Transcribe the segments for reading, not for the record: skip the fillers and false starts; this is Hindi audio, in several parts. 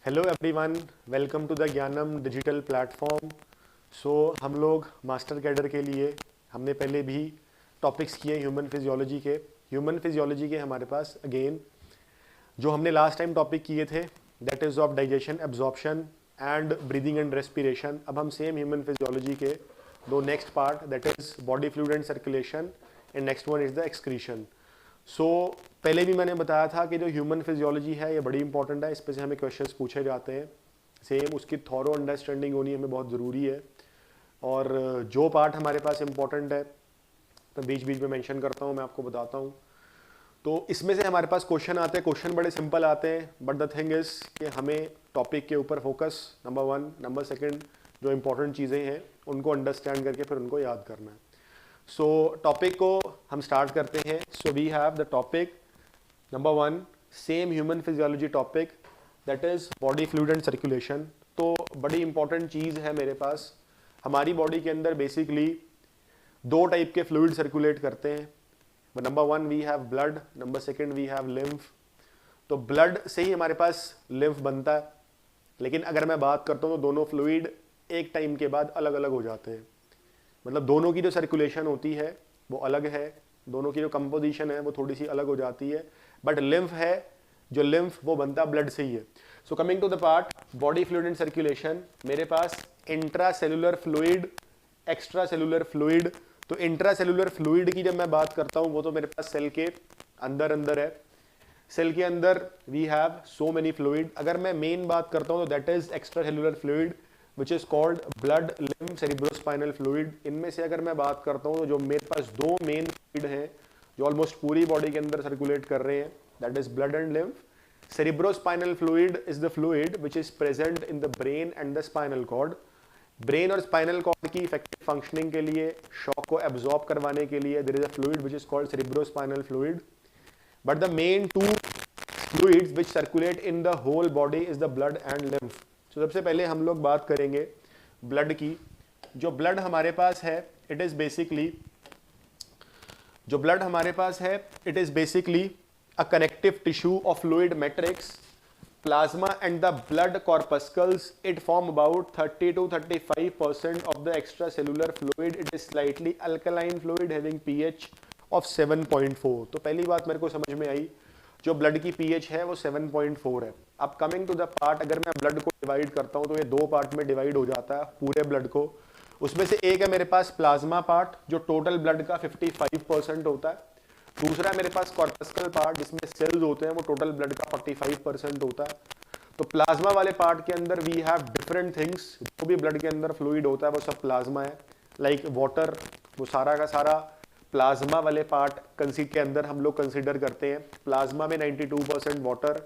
Hello everyone, welcome to the Gyanam digital platform. So हम लोग मास्टर कैडर के लिए हमने पहले भी टॉपिक्स किए ह्यूमन फिजियोलॉजी के हमारे पास अगेन जो हमने लास्ट टाइम टॉपिक किए थे that is of digestion, absorption and breathing and respiration. अब हम सेम ह्यूमन फिजियोलॉजी के दो next part that is body fluid and circulation and next one is the excretion. So पहले भी मैंने बताया था कि जो ह्यूमन फिजियोलॉजी है ये बड़ी इंपॉर्टेंट है, इस पे से हमें क्वेश्चंस पूछे जाते हैं। सेम उसकी थॉरो अंडरस्टैंडिंग होनी हमें बहुत ज़रूरी है। और जो पार्ट हमारे पास इंपॉर्टेंट है मैं बीच बीच में मेंशन करता हूँ, मैं आपको बताता हूँ। तो इसमें से हमारे पास क्वेश्चन आते हैं, क्वेश्चन बड़े सिंपल आते हैं, बट द थिंग इज़ कि हमें टॉपिक के ऊपर focus number one, number second जो इंपॉर्टेंट चीज़ें हैं उनको अंडरस्टैंड करके फिर उनको याद करना है। सो टॉपिक को हम स्टार्ट करते हैं। So we have the topic number one, same human physiology topic that is body fluid and circulation. तो बड़ी इंपॉर्टेंट चीज़ है मेरे पास, हमारी बॉडी के अंदर बेसिकली दो टाइप के फ्लूइड सर्कुलेट करते हैं। Number one we have blood, number second we have lymph. तो ब्लड से ही हमारे पास लिम्फ बनता है, लेकिन अगर मैं बात करता हूँ तो दोनों फ्लूइड एक टाइम के बाद अलग अलग हो जाते हैं। मतलब दोनों की जो सर्कुलेशन होती है वो अलग है, दोनों की जो कंपोजिशन है वो थोड़ी सी अलग हो जाती है, बट लिम्फ है जो लिम्फ वो बनता ब्लड से ही है। So coming to the part body fluid and circulation, मेरे पास intracellular fluid, extracellular fluid. तो इंट्रा सेलुलर फ्लूइड की जब मैं बात करता हूँ वो तो मेरे पास सेल के अंदर अंदर है। सेल के अंदर we have so many fluid. अगर मैं मेन बात करता हूँ तो that is extracellular fluid which is called blood, lymph, cerebrospinal fluid. इनमें से अगर मैं बात करता हूँ तो जो मेरे पास दो मेन फ्लूइड हैं जो ऑलमोस्ट पूरी बॉडी के अंदर सर्कुलेट कर रहे हैं that is blood and lymph. Cerebrospinal fluid is the fluid which is present in the brain and the spinal cord. Brain और स्पाइनल कॉर्ड की इफेक्टिव फंक्शनिंग के लिए, शॉक को एब्जॉर्ब करवाने के लिए there is a fluid which is called cerebrospinal fluid. But the main two fluids which circulate in the whole body is the blood and lymph. So सबसे पहले हम लोग बात करेंगे ब्लड की। जो ब्लड हमारे पास है इट इज बेसिकली जो ब्लड हमारे पास है it is basically a connective tissue of fluid matrix, plasma and the blood corpuscles. It form about 30 to 35% of the extracellular fluid. It is slightly alkaline fluid having pH of 7.4. तो पहली बात मेरे को समझ में आई, जो ब्लड की pH है वो 7.4 है। अब कमिंग टू द पार्ट, अगर मैं ब्लड को डिवाइड करता हूँ तो ये दो पार्ट में डिवाइड हो जाता है पूरे ब्लड को। उसमें से एक है मेरे पास प्लाज्मा पार्ट जो टोटल ब्लड का 55% होता है। दूसरा है मेरे पास कॉर्पस्कल पार्ट जिसमें सेल्स होते हैं वो टोटल ब्लड का 45% होता है। तो प्लाज्मा वाले पार्ट के अंदर वी हैव डिफरेंट थिंग्स, जो भी ब्लड के अंदर फ्लूइड होता है वो सब प्लाज्मा है। लाइक वाटर, वो सारा का सारा प्लाज्मा वाले पार्ट के अंदर हम लोग कंसिडर करते हैं। प्लाज्मा में 92% वाटर,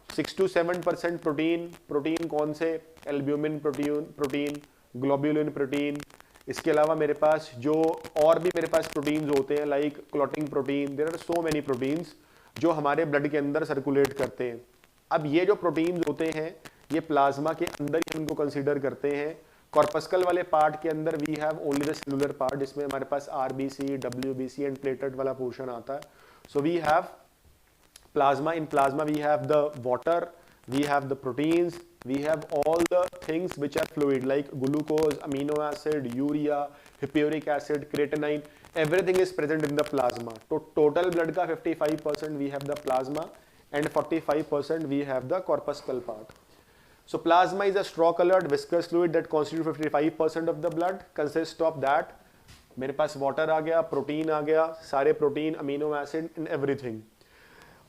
6 to 7% प्रोटीन। प्रोटीन कौन से? Albumin protein, globulin protein. इसके अलावा मेरे पास जो और भी मेरे पास प्रोटीन्स होते हैं like clotting protein, there are so many proteins जो हमारे ब्लड के अंदर सर्कुलेट करते हैं। अब ये जो प्रोटीन्स होते हैं ये प्लाज्मा के अंदर ही इनको कंसीडर करते हैं। कॉर्पस्कल वाले पार्ट के अंदर we have only the cellular part जिसमें हमारे पास आरबीसी, डब्ल्यूबीसी एंड प्लेटलेट वाला पोर्शन आता है। So we have plasma. In plasma we have the water, we have the proteins, we have all the things which are fluid like glucose, amino acid, urea, hippuric acid, creatinine. Everything is present in the plasma. So total blood का 55% we have the plasma and 45% we have the corpuscle part. So plasma is a straw colored viscous fluid that constitutes 55% of the blood. Consists of that मेरे पास वाटर आ गया, प्रोटीन आ गया, सारे protein, amino acid and everything.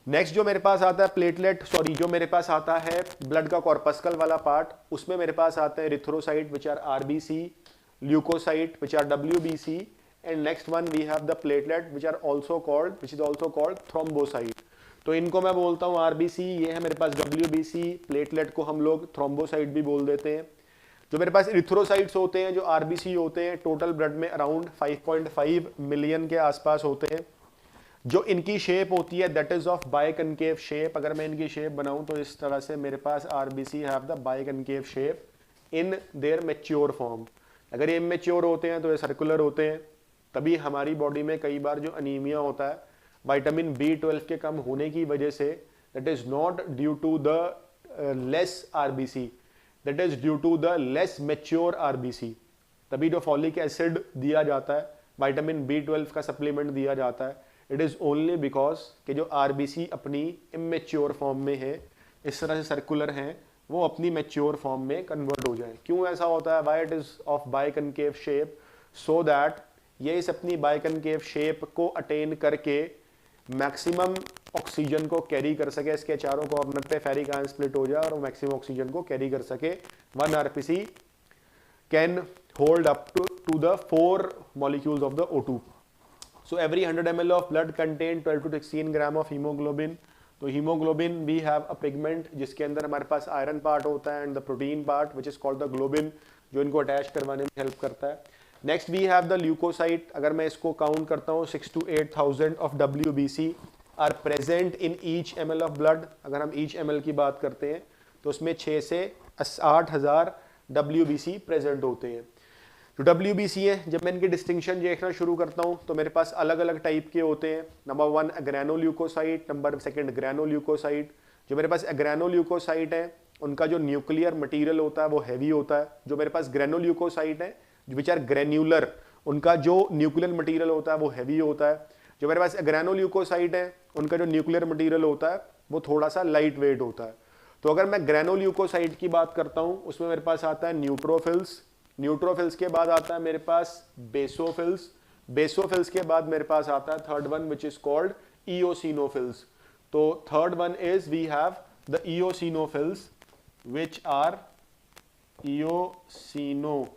Next जो मेरे पास आता है प्लेटलेट, जो मेरे पास आता है ब्लड का कॉर्पस्कल वाला पार्ट, उसमें मेरे पास आते हैं erythrocyte which are RBC, leucocyte which are WBC and next one we have the platelet which is also called thrombocyte. तो इनको मैं बोलता हूँ आरबीसी, ये है मेरे पास डब्ल्यूबीसी, प्लेटलेट को हम लोग थ्रोम्बोसाइट भी बोल देते हैं। जो मेरे पास इरिथ्रोसाइट्स होते हैं, जो आरबीसी होते हैं, टोटल ब्लड में अराउंड 5.5 मिलियन के आसपास होते हैं। जो इनकी शेप होती है that is of biconcave shape. अगर मैं इनकी शेप बनाऊं तो इस तरह से मेरे पास RBC have the biconcave shape in their mature form. अगर ये इमेच्योर होते हैं तो ये सर्कुलर होते हैं। तभी हमारी बॉडी में कई बार जो अनीमिया होता है विटामिन B12 के कम होने की वजह से, that is not due to the less RBC, that is due to the less mature RBC. तभी जो फॉलिक एसिड दिया जाता है, विटामिन B12 का सप्लीमेंट दिया जाता है, इट इज ओनली बिकॉज कि जो आरबीसी अपनी इमेच्योर फॉर्म में है, इस तरह से सर्कुलर हैं, वो अपनी मैच्योर फॉर्म में कन्वर्ट हो जाए। क्यों ऐसा होता है? Why it is of biconcave shape, so that ये इस अपनी बाइकनकेव शेप को अटेन करके मैक्सिमम ऑक्सीजन को कैरी कर सके, इसके चारों कॉर्नर पे फेरिक आयन स्प्लिट हो जाए और मैक्सिमम ऑक्सीजन को कैरी कर सके। 1 RBC can hold up to the 4 molecules of the O2। So every 100 ml of blood contain 12 to 16 gram of haemoglobin. तो haemoglobin we have a pigment जिसके अंदर हमारे पास आयरन पार्ट होता है and the protein part which is called the globin, जो इनको अटैच करवाने में हेल्प करता है। Next we have the leucocyte. अगर मैं इसको काउंट करता हूँ 6 to 8,000 of WBC are present in each ml of blood. अगर हम ईच ml की बात करते हैं तो उसमें 6 से 8,000 WBC प्रेजेंट होते हैं। जो WBC है, जब मैं इनकी डिस्टिंक्शन देखना शुरू करता हूँ तो मेरे पास अलग अलग टाइप के होते हैं। Number 1 granulocyte, number 2 granulocyte. जो मेरे पास ग्रेनोल्यूकोसाइट है उनका जो न्यूक्लियर मटेरियल होता है वो हैवी होता है। जो मेरे पास ग्रेनोल्यूकोसाइट है विच आर ग्रेन्यूलर, उनका जो न्यूक्लियर मटेरियल होता है वो हैवी होता है। जो मेरे पास ग्रेनोल्यूकोसाइट है उनका जो न्यूक्लियर मटेरियल होता है वो थोड़ा सा लाइट वेट होता है। तो अगर मैं ग्रेनोल्यूकोसाइट की बात करता हूँ उसमें मेरे पास आता है न्यूट्रोफिल्स। न्यूट्रोफिल्स के बाद आता है मेरे पास बेसोफिल्स। बेसोफिल्स के बाद मेरे पास आता है third one which is called eosinophils. तो third one is we have the eosinophils which are eosinophils.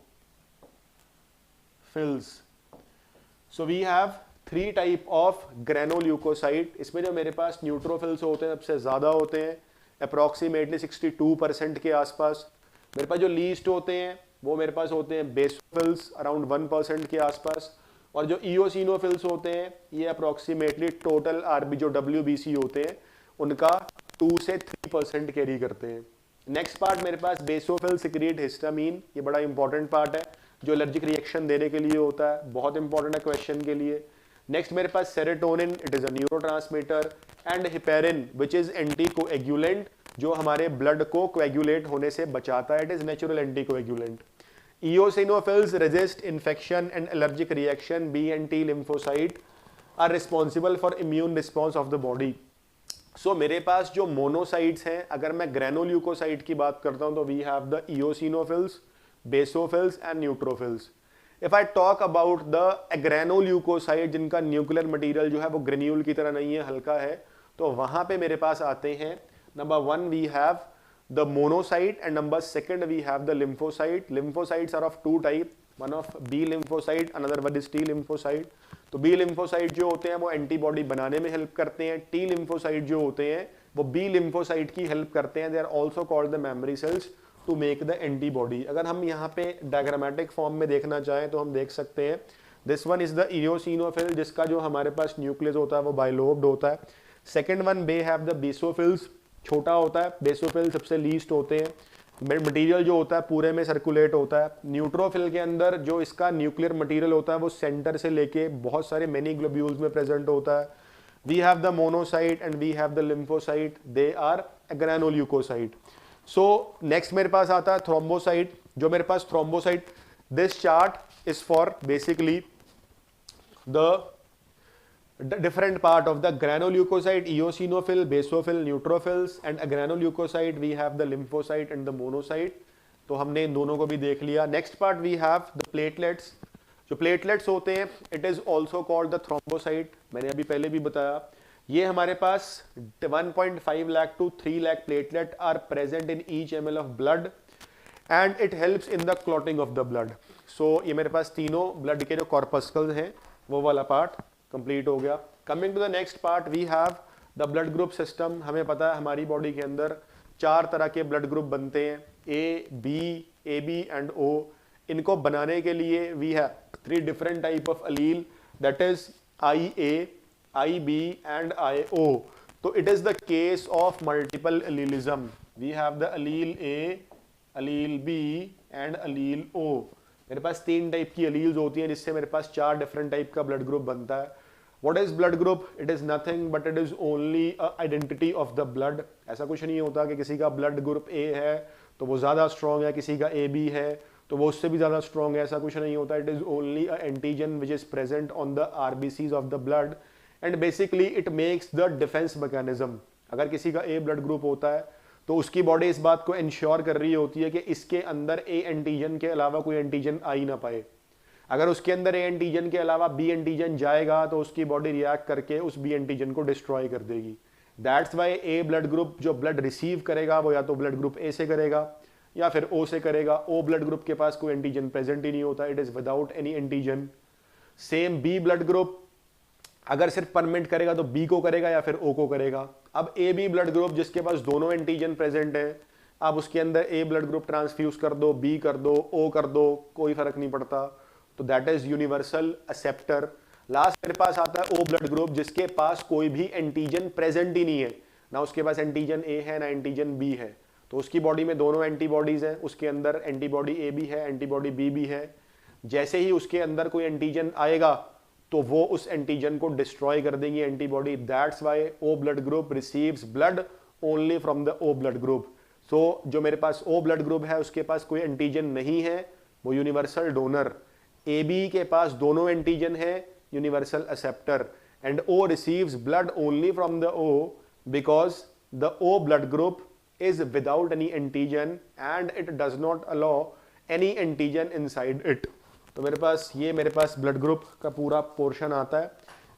So we have 3 type of granulocyte. इसमें जो मेरे पास न्यूट्रोफिल्स होते हैं सबसे ज्यादा होते हैं, अप्रॉक्सीमेटली 62% के आसपास। मेरे पास जो लीस्ट होते हैं वो मेरे पास होते हैं बेसोफिल्स अराउंड 1% के आसपास, और जो इओसिनोफिल्स होते हैं ये अप्रॉक्सीमेटली टोटल आरबी जो WBC होते हैं उनका 2 से 3% कैरी करते हैं। नेक्स्ट पार्ट मेरे पास बेसोफिल सिक्रीट हिस्टामीन। ये बड़ा इंपॉर्टेंट पार्ट है जो एलर्जिक रिएक्शन देने के लिए होता है, बहुत इंपॉर्टेंट है क्वेश्चन के लिए। नेक्स्ट मेरे पास serotonin, it is a neurotransmitter, and heparin which is anticoagulant, जो हमारे ब्लड को कोएगुलेट होने से बचाता है। It is natural anticoagulant. Eosinophils resist infection and allergic reaction. B and T lymphocyte are responsible for immune response of the body. So मेरे पास जो मोनोसाइट्स हैं, अगर मैं ग्रेनोल्यूकोसाइट की बात करता हूं तो we have the eosinophils, basophils and neutrophils. If I talk about the granulocyte जिनका न्यूक्लियर मटेरियल जो है वो ग्रेन्यूल की तरह नहीं है, हल्का है, तो वहां पे मेरे पास आते हैं number 1 we have the monocyte and number 2 we have the lymphocyte. Lymphocytes are of 2 type, one of B lymphocyte, another one is T lymphocyte. तो B lymphocyte जो होते हैं वो एंटीबॉडी बनाने में हेल्प करते हैं। T lymphocyte जो होते हैं वो B lymphocyte की हेल्प करते हैं। They are also called the memory cells to make the antibody. अगर हम यहाँ पे डायग्रामेटिक फॉर्म में देखना चाहें तो हम देख सकते हैं this one is the eosinophil जिसका जो हमारे पास न्यूक्लियस होता है वो बाइलोब्ड होता है। Second one we have the basophils, छोटा होता है। बेसोफिल सबसे लीस्ट होते हैं, मटेरियल जो होता है पूरे में सर्कुलेट होता है। न्यूट्रोफिल के अंदर जो इसका न्यूक्लियर मटेरियल होता है वो सेंटर से लेके बहुत सारे मेनी ग्लोब्यूल्स में प्रेजेंट होता है। We have the monocyte and we have the lymphocyte, they are granulocyte. So next मेरे पास आता है थ्रोम्बोसाइट। जो मेरे पास thrombocyte, this chart is for basically the different part of the granuleucocyte, eosinophil, basophil, neutrophils, and a granuleucocyte we have the lymphocyte and the monocyte. तो हमने इन दोनों को भी देख लिया। Next part we have the platelets. जो प्लेटलेट्स होते हैं it is also called the thrombocyte, मैंने अभी पहले भी बताया। ये हमारे पास 1.5 lakh to 3 lakh platelet are present in each ml of blood and it helps in the clotting of the blood. So ये मेरे पास तीनों ब्लड के जो कॉर्पस्कल्स हैं वो वाला पार्ट कंप्लीट हो गया। Coming to the next part we have the blood group system. हमें पता है हमारी बॉडी के अंदर 4 तरह के ब्लड ग्रुप बनते हैं, A, B, AB and O। इनको बनाने के लिए we have 3 different type of allele, that is IA, IB and IO। तो it is the case of multiple allelism. We have the allele A, allele B and allele O। मेरे पास 3 टाइप की अलील्स होती हैं जिससे मेरे पास 4 डिफरेंट टाइप का ब्लड ग्रुप बनता है। What is blood group? It is nothing but it is only identity of the blood. ऐसा कुछ नहीं होता कि किसी का ब्लड ग्रुप ए है तो वो ज्यादा स्ट्रॉन्ग है, किसी का ए बी है तो वो उससे भी ज्यादा स्ट्रॉन्ग है, ऐसा कुछ नहीं होता। It is only a antigen which is present on the RBCs of the blood and basically it makes the defence mechanism. अगर किसी का ए ब्लड ग्रुप होता है तो उसकी बॉडी इस बात को इंश्योर कर रही होती है कि इसके अंदर ए एंटीजन के अलावा कोई एंटीजन आ ही ना पाए। अगर उसके अंदर ए एंटीजन के अलावा बी एंटीजन जाएगा तो उसकी बॉडी रिएक्ट करके उस बी एंटीजन को डिस्ट्रॉय कर देगी। That's why A blood group जो ब्लड रिसीव करेगा वो या तो ब्लड ग्रुप ए से करेगा या फिर ओ से करेगा। ओ ब्लड ग्रुप के पास कोई एंटीजन प्रेजेंट ही नहीं होता, it is without any antigen. Same B blood group अगर सिर्फ परमिट करेगा तो बी को करेगा या फिर ओ को करेगा। अब ए बी ब्लड ग्रुप जिसके पास दोनों एंटीजन प्रेजेंट है, आप उसके अंदर ए ब्लड ग्रुप ट्रांसफ्यूज कर दो, बी कर दो, ओ कर दो, कोई फर्क नहीं पड़ता, तो that is universal acceptor. Last मेरे पास आता है ओ ब्लड ग्रुप जिसके पास कोई भी एंटीजन प्रेजेंट ही नहीं है, ना उसके पास एंटीजन ए है ना एंटीजन बी है, तो उसकी बॉडी में दोनों एंटीबॉडीज हैं, उसके अंदर एंटीबॉडी ए भी है, एंटीबॉडी बी भी है। जैसे ही उसके अंदर कोई एंटीजन आएगा तो वो उस एंटीजन को डिस्ट्रॉय कर देंगी antibody. That's why O blood group receives blood only from the O blood group. So जो मेरे पास ओ ब्लड ग्रुप है उसके पास कोई एंटीजन नहीं है, वो यूनिवर्सल डोनर। ए बी के पास दोनों एंटीजन है, universal acceptor. And O receives blood only from the O because the O blood group is without any antigen and it does not allow any antigen inside it। तो मेरे पास ब्लड ग्रुप का पूरा पोर्शन आता है।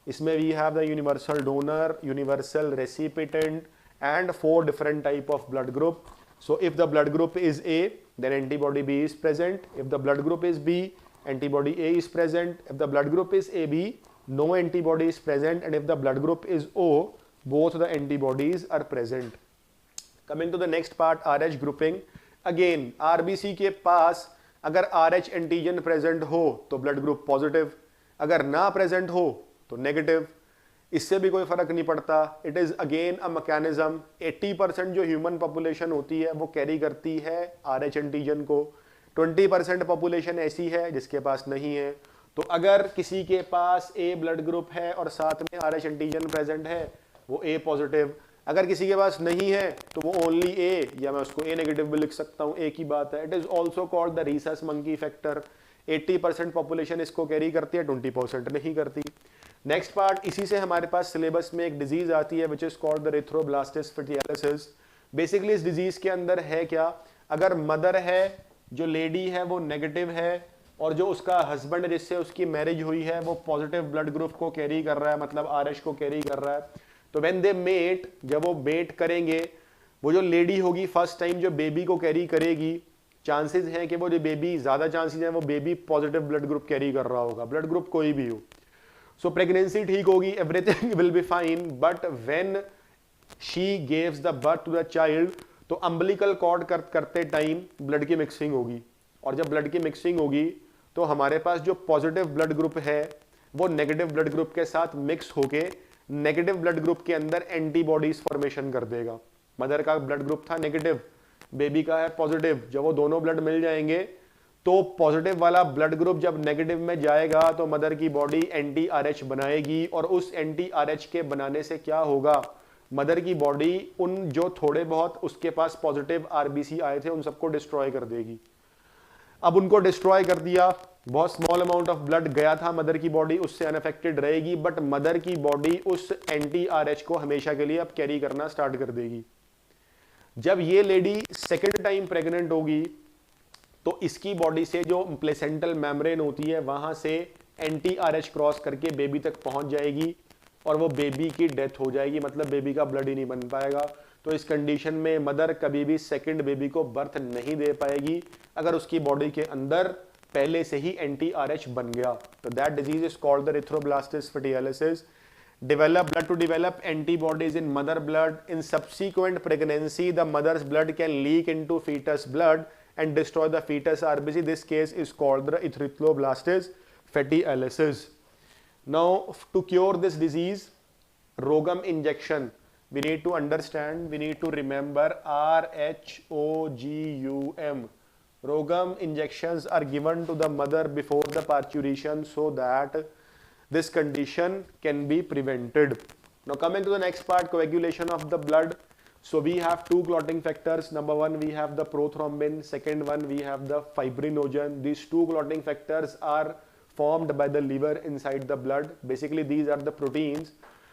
इसमें we have the universal donor, universal recipient and 4 different type of blood group. So if the blood group is A then antibody B is present, if the blood group is B antibody A is present, if the blood group is A B no antibody is present and if the blood group is O both the antibodies are present. Coming to the next part, RH grouping. Again, RBC के पास अगर RH एंटीजन प्रेजेंट हो तो ब्लड ग्रुप पॉजिटिव, अगर ना प्रेजेंट हो तो नेगेटिव। इससे भी कोई फर्क नहीं पड़ता। It is again a mechanism. 80% जो ह्यूमन पॉपुलेशन होती है वो कैरी करती है RH एंटीजन को, 20% पॉपुलेशन ऐसी है जिसके पास नहीं है। तो अगर किसी के पास ए ब्लड ग्रुप है और साथ में RH एंटीजन प्रेजेंट है वो ए पॉजिटिव, अगर किसी के पास नहीं है तो वो ओनली ए, या मैं उसको ए नेगेटिव भी लिख सकता हूं, एक ही बात है। It is also called the Rhesus monkey factor. 80% population इसको कैरी करती है, 20% नहीं करती। नेक्स्ट पार्ट, इसी से हमारे पास सिलेबस में एक डिजीज आती है which is called the erythroblastosis fetalis. Basically इस डिजीज के अंदर है क्या, अगर मदर है, जो लेडी है वो नेगेटिव है और जो उसका हस्बैंड जिससे उसकी मैरिज हुई है वो पॉजिटिव ब्लड ग्रुप को कैरी कर रहा है, मतलब आरएच को कैरी कर रहा है, तो व्हेन दे मेट, जब वो मेट करेंगे, वो जो लेडी होगी फर्स्ट टाइम जो बेबी को कैरी करेगी, चांसेस हैं कि वो जो बेबी, ज्यादा चांसेस हैं वो baby positive blood group carry कर रहा होगा, ब्लड ग्रुप कोई भी हो। सो प्रेगनेंसी ठीक होगी, everything will be fine, but when she gives the birth to the child तो अम्बिलिकल कॉर्ड करते टाइम ब्लड की मिक्सिंग होगी, और जब ब्लड की मिक्सिंग होगी तो हमारे पास जो पॉजिटिव ब्लड ग्रुप है वो नेगेटिव ब्लड ग्रुप के साथ मिक्स होके नेगेटिव ब्लड ग्रुप के अंदर एंटीबॉडीज फॉर्मेशन कर देगा। मदर का ब्लड ग्रुप था नेगेटिव, बेबी का है पॉजिटिव, जब वो दोनों ब्लड मिल जाएंगे तो पॉजिटिव वाला ब्लड ग्रुप जब नेगेटिव में जाएगा तो मदर की बॉडी एंटी आरएच बनाएगी, और उस एंटी आरएच के बनाने से क्या होगा, मदर की बॉडी उन जो थोड़े बहुत उसके पास पॉजिटिव आरबीसी आए थे उन सबको डिस्ट्रॉय कर देगी। अब उनको डिस्ट्रॉय कर दिया, बहुत स्मॉल अमाउंट ऑफ ब्लड गया था, मदर की बॉडी उससे अनअफेक्टेड रहेगी, बट मदर की बॉडी उस एंटी आरएच को हमेशा के लिए अब कैरी करना स्टार्ट कर देगी। जब ये लेडी सेकेंड टाइम प्रेग्नेंट होगी तो इसकी बॉडी से जो प्लेसेंटल मेम्ब्रेन होती है वहां से एंटी आरएच क्रॉस करके बेबी तक पहुंच जाएगी और वो बेबी की डेथ हो जाएगी, मतलब बेबी का ब्लड ही नहीं बन पाएगा। तो इस कंडीशन में मदर कभी भी सेकंड बेबी को बर्थ नहीं दे पाएगी अगर उसकी बॉडी के अंदर पहले से ही एंटी आरएच बन गया। तो that disease is called the erythroblastosis fetalis. Blood to develop antibodies in mother blood. In subsequent pregnancy, the mother's blood can leak into fetus blood and destroy the fetus RBC. This case is called the erythroblastis fatialis. Now, to cure this disease, Rogam injection. We need to understand, we need to remember RHOGUM. Rogam injections are given to the mother before the parturition so that this condition can be prevented. Now coming to the next part, coagulation of the blood. So we have two clotting factors. Number one, we have the prothrombin. Second one, we have the fibrinogen. These two clotting factors are formed by the liver inside the blood. Basically these are the proteins.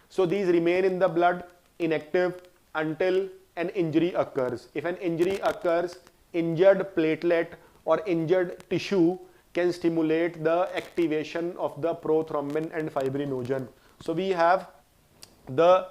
So these remain in the blood inactive until an injury occurs. If an injury occurs, injured platelet or injured tissue can stimulate the activation of the prothrombin and fibrinogen. So we have the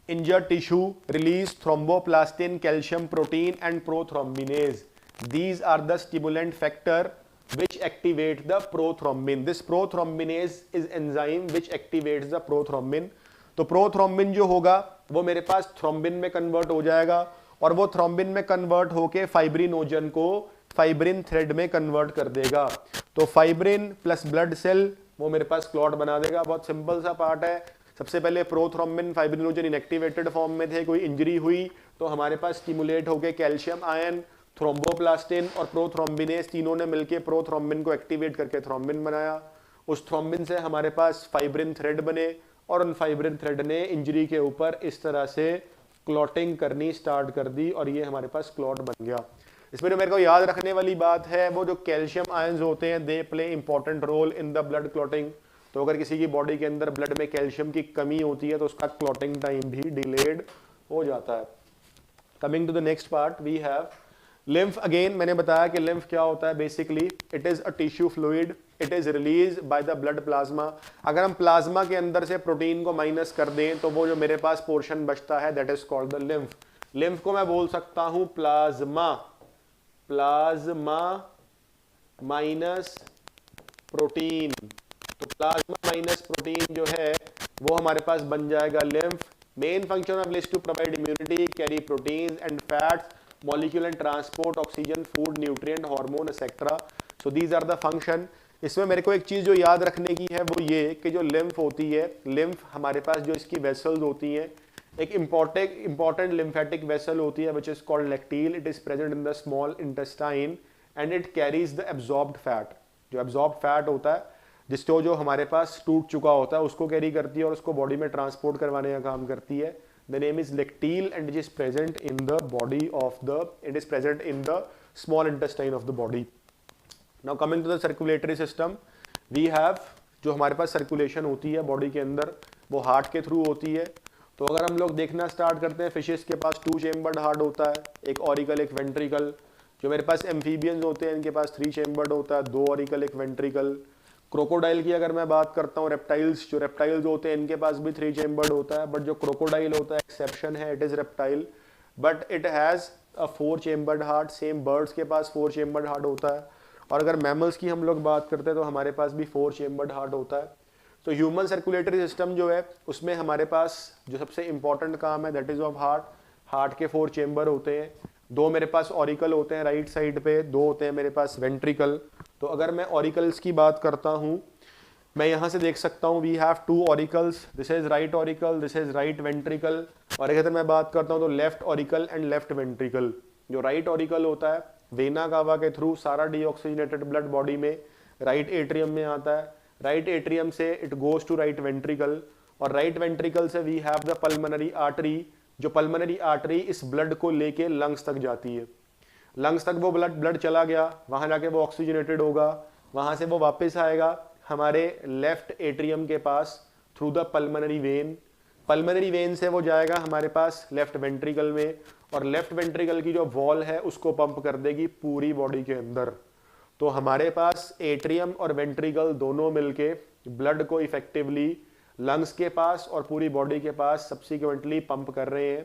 injured tissue release thromboplastin, calcium protein and prothrombinase. These are the stimulant factor which activate the prothrombin. This prothrombinase is enzyme which activates the prothrombin. तो प्रोथ्रोम्बिन जो होगा वो मेरे पास थ्रोम्बिन में कन्वर्ट हो जाएगा और वो थ्रोम्बिन में कन्वर्ट होके फाइब्रिनोजन को फाइब्रिन थ्रेड में कन्वर्ट कर देगा. तो फाइब्रिन प्लस ब्लड सेल वो मेरे पास क्लॉट बना देगा. बहुत सिंपल सा पार्ट है. सबसे पहले प्रोथ्रोम्बिन फाइब्रिनोजन इनएक्टिवेटेड फॉर्म में थे, कोई इंजरी हुई तो हमारे पास स्टिमुलेट होके कैल्शियम आयन, थ्रोम्बोप्लास्टिन और प्रोथ्रोम्बिनेज तीनों ने मिलकर प्रोथ्रोम्बिन को एक्टिवेट करके थ्रोम्बिन बनाया. उस थ्रोम्बिन से हमारे पास फाइब्रिन थ्रेड बने और उन फाइब्रिन थ्रेड ने इंजरी के ऊपर इस तरह से क्लॉटिंग करनी स्टार्ट कर दी और ये हमारे पास क्लॉट बन गया. इसमें जो मेरे को याद रखने वाली बात है वो जो कैल्शियम आयंस होते हैं they play important role in the blood clotting. तो अगर किसी की बॉडी के अंदर ब्लड में कैल्शियम की कमी होती है तो उसका क्लॉटिंग टाइम भी डिलेड हो जाता है. Coming to the next part we have lymph. Again मैंने बताया कि लिम्फ क्या होता है. Basically it is a tissue fluid. It is release by the blood plasma. अगर हम प्लाज्मा के अंदर से प्रोटीन को माइनस कर दें तो वो जो मेरे पास पोर्शन बचता है that is called the lymph. Lymph को मैं बोल सकता हूं प्लाज्मा, प्लाज्मा माइनस प्रोटीन. तो प्लाज्मा माइनस प्रोटीन जो है वो हमारे पास बन जाएगा lymph. Main function of lymph to provide immunity, carry protein and fats, molecule and transport oxygen, food, nutrient, hormone, etc. So these are the function. इसमें मेरे को एक चीज जो याद रखने की है वो ये कि जो लिम्फ होती है, लिम्फ हमारे पास जो इसकी वेसल्स होती हैं, एक इंपॉर्टेंट लिम्फेटिक वेसल होती है which is called lacteal. It is present in the small intestine and it carries the absorbed fat. जो absorbed fat होता है जिसको जो हमारे पास टूट चुका होता है उसको कैरी करती है और उसको बॉडी में ट्रांसपोर्ट करवाने का काम करती है. The name is lacteal and it is present in the body of the, it is present in the small intestine of the body. Now coming to the circulatory system, we have जो हमारे पास सर्कुलेशन होती है बॉडी के अंदर वो हार्ट के थ्रू होती है. तो अगर हम लोग देखना स्टार्ट करते हैं, फिशेस के पास 2 चेम्बर्ड हार्ट होता है, एक ऑरिकल एक वेंट्रिकल. जो मेरे पास एम्फीबियंस होते हैं इनके पास 3 चेम्बर्ड होता है, 2 ऑरिकल एक वेंट्रिकल. क्रोकोडाइल की अगर मैं बात करता हूँ, रेप्टाइल्स, जो रेप्टाइल्स होते हैं इनके पास भी 3 चेम्बर्ड होता है. बट जो क्रोकोडाइल होता है एक्सेप्शन है, it is reptile, but it has a 4 chambered heart. Same birds के पास 4 चेम्बर्ड हार्ट होता है. और अगर मैमल्स की हम लोग बात करते हैं तो हमारे पास भी 4 चेम्बर्ड हार्ट होता है. तो ह्यूमन सर्कुलेटरी सिस्टम जो है उसमें हमारे पास जो सबसे इंपॉर्टेंट काम है that is of heart. Heart के 4 चेम्बर होते हैं, 2 मेरे पास ऑरिकल होते हैं राइट साइड पे, 2 होते हैं मेरे पास वेंट्रिकल. तो अगर मैं ऑरिकल्स की बात करता हूँ, मैं यहाँ से देख सकता हूँ we have 2 auricles. This is right auricle, this is right ventricle. और अगर मैं बात करता हूँ तो left auricle and left ventricle. जो राइट ऑरिकल होता है वेना कावा के थ्रू सारा डीऑक्सीजनेटेड ब्लड बॉडी में राइट एट्रियम में आता है. राइट एट्रियम से it goes to right ventricle और राइट वेंट्रिकल से we have the pulmonary artery. जो पल्मोनरी आर्टरी इस ब्लड को लेके लंग्स तक जाती है. लंग्स तक वो ब्लड चला गया, वहां जाके वो ऑक्सीजनेटेड होगा, वहां से वो वापस आएगा हमारे लेफ्ट एट्रियम के pass through the pulmonary vein. Pulmonary vein से वो जाएगा हमारे पास लेफ्ट वेंट्रिकल में और लेफ्ट वेंट्रिकल की जो वॉल है उसको पंप कर देगी पूरी बॉडी के अंदर. तो हमारे पास एट्रियम और वेंट्रिकल दोनों मिलके ब्लड को इफेक्टिवली लंग्स के पास और पूरी बॉडी के पास सब्सिक्वेंटली पंप कर रहे हैं.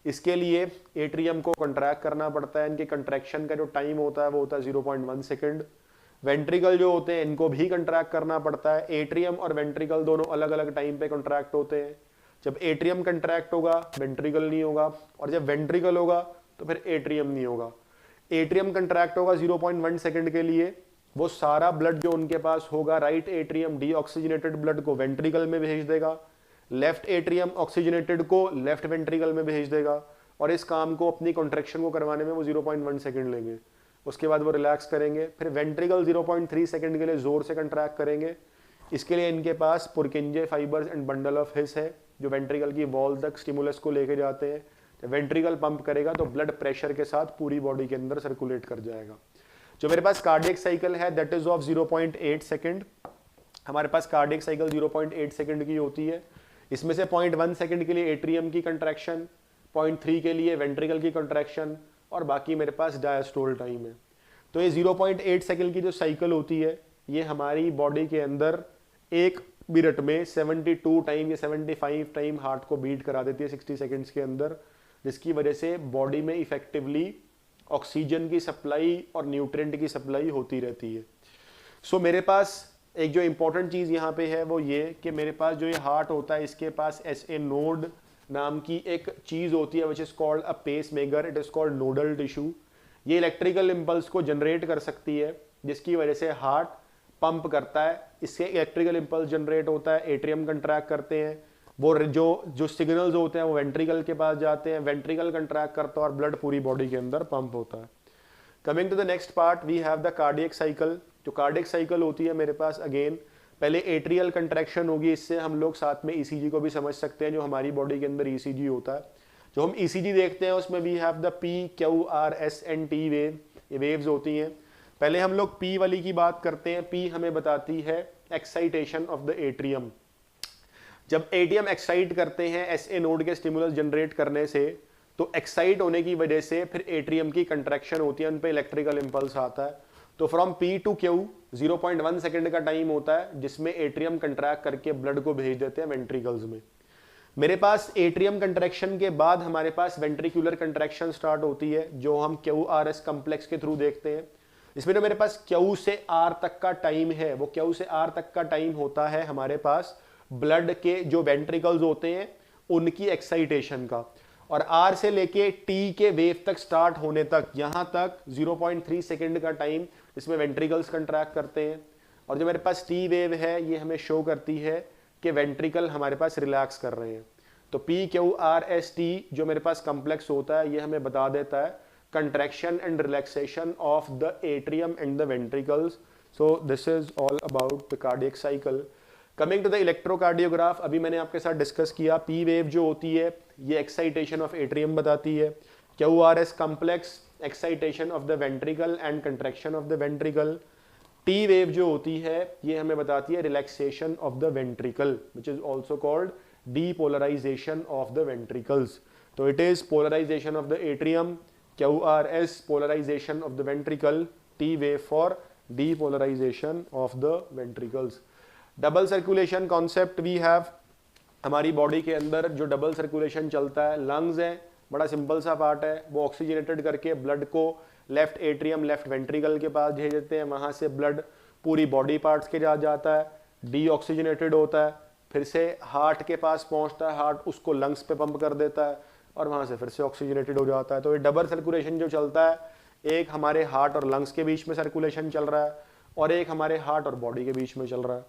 इसके लिए एट्रियम को कंट्रैक्ट करना पड़ता है. इनके कंट्रैक्शन का जो टाइम होता है वो होता है 0.1 सेकेंड. वेंट्रिकल जो होते हैं इनको भी कंट्रैक्ट करना पड़ता है. एट्रियम और वेंट्रिकल दोनों अलग अलग टाइम पे कंट्रैक्ट होते हैं. जब एट्रियम कंट्रैक्ट होगा वेंट्रिकल नहीं होगा और जब वेंट्रिकल होगा तो फिर एट्रियम नहीं होगा. एट्रियम कंट्रैक्ट होगा 0.1 सेकेंड के लिए. वो सारा ब्लड जो उनके पास होगा राइट एट्रियम डीऑक्सीजनेटेड ब्लड को वेंट्रिकल में भेज देगा, लेफ्ट एट्रियम ऑक्सीजनेटेड को लेफ्ट वेंट्रिकल में भेज देगा और इस काम को अपनी कॉन्ट्रैक्शन को करवाने में वो 0.1 सेकेंड लेंगे. उसके बाद वो रिलैक्स करेंगे. फिर वेंट्रिकल 0.3 सेकेंड के लिए जोर से कंट्रैक्ट करेंगे. इसके लिए इनके पास Purkinje fibres and bundle of His है जो वेंट्रिकल की वॉल तक स्टिमुलस को लेके जाते हैं। जब वेंट्रिकल पंप करेगा तो ब्लड प्रेशर के साथ पूरी बॉडी के अंदर सर्कुलेट कर जाएगा। जो मेरे पास कार्डियक साइकिल है दैट इज ऑफ 0.8 सेकेंड। हमारे पास कार्डियक साइकिल 0.8 सेकेंड की होती है। इसमें से 0.1 सेकेंड के लिए एट्रियम की कंट्रैक्शन, 0.3 के लिए वेंट्रिकल की कंट्रैक्शन और बाकी मेरे पास डायस्टोल टाइम है। तो ये 0.8 सेकेंड की जो साइकिल होती है ये हमारी बॉडी के अंदर एक मिनट में 72 टाइम या 75 टाइम हार्ट को बीट करा देती है 60 सेकेंड्स के अंदर, जिसकी वजह से बॉडी में इफेक्टिवली ऑक्सीजन की सप्लाई और न्यूट्रिएंट की सप्लाई होती रहती है। सो मेरे पास एक जो इंपॉर्टेंट चीज़ यहाँ पे है वो ये कि मेरे पास जो ये हार्ट होता है इसके पास SA नोड नाम की एक चीज़ होती है which is called a pacemaker, it is called nodal tissue. ये इलेक्ट्रिकल इम्पल्स को जनरेट कर सकती है जिसकी वजह से हार्ट पंप करता है। इससे इलेक्ट्रिकल इम्पल्स जनरेट होता है, एट्रियम कंट्रैक्ट करते हैं, वो जो सिग्नल्स होते हैं वो वेंट्रिकल के पास जाते हैं, वेंट्रिकल कंट्रैक्ट करता है और ब्लड पूरी बॉडी के अंदर पंप होता है। Coming to the next part we have the cardiac cycle. जो कार्डियक साइकिल होती है मेरे पास अगेन पहले एट्रियल कंट्रैक्शन होगी, इससे हम लोग साथ में ECG को भी समझ सकते हैं जो हमारी बॉडी के अंदर ECG होता है। जो हम ECG देखते हैं उसमें we have the P, Q, R, S and T wave, ये वेव्स होती हैं। पहले हम लोग P वाली की बात करते हैं। P हमें बताती है एक्साइटेशन ऑफ द एट्रियम। जब एट्रियम एक्साइट करते हैं SA नोड के स्टिमुलस जनरेट करने से तो एक्साइट होने की वजह से फिर एट्रियम की कंट्रैक्शन होती है, उन पे इलेक्ट्रिकल इंपल्स आता है। तो from P to Q 0.1 second का टाइम होता है जिसमें एट्रियम कंट्रैक्ट करके ब्लड को भेज देते हैं वेंट्रिकल्स में। मेरे पास एट्रियम कंट्रैक्शन के बाद हमारे पास वेंट्रिकुलर कंट्रैक्शन स्टार्ट होती है जो हम QRS कॉम्प्लेक्स के थ्रू देखते हैं। इसमें जो मेरे पास Q से R तक का टाइम है वो Q से R तक का टाइम होता है हमारे पास ब्लड के जो वेंट्रिकल्स होते हैं उनकी एक्साइटेशन का, और R से लेके T के वेव तक स्टार्ट होने तक यहाँ तक 0.3 सेकेंड का टाइम इसमें वेंट्रिकल्स कंट्रैक्ट करते हैं। और जो मेरे पास T वेव है ये हमें शो करती है कि वेंट्रिकल हमारे पास रिलैक्स कर रहे हैं। तो PQRST जो मेरे पास कॉम्प्लेक्स होता है ये हमें बता देता है contraction and relaxation of the atrium and the ventricles. So this is all about the cardiac cycle. Coming to the electrocardiograph, अभी मैंने आपके साथ डिस्कस किया P वेव जो होती है ये एक्साइटेशन ऑफ एट्रियम बताती है। QRS complex excitation of the ventricle and contraction of the ventricle. T wave जो होती है ये हमें बताती है relaxation of the ventricle which is also called depolarisation of the ventricles. तो it is polarisation of the atrium, QRS polarisation of the ventricle, T wave for depolarisation of the ventricles. Double circulation concept we have. हमारी बॉडी के अंदर जो डबल सर्कुलेशन चलता है, लंग्स है, बड़ा सिंपल सा पार्ट है, वो ऑक्सीजनेटेड करके ब्लड को लेफ्ट एट्रियम लेफ्ट वेंट्रिकल के पास भेज देते हैं, वहाँ से ब्लड पूरी बॉडी पार्ट्स के जाता है, डीऑक्सीजनेटेड होता है, फिर से हार्ट के पास पहुँचता है, हार्ट उसको लंग्स पे पंप कर देता है और वहाँ से फिर से ऑक्सीजनेटेड हो जाता है। तो ये डबल सर्कुलेशन जो चलता है, एक हमारे हार्ट और लंग्स के बीच में सर्कुलेशन चल रहा है और एक हमारे हार्ट और बॉडी के बीच में चल रहा है।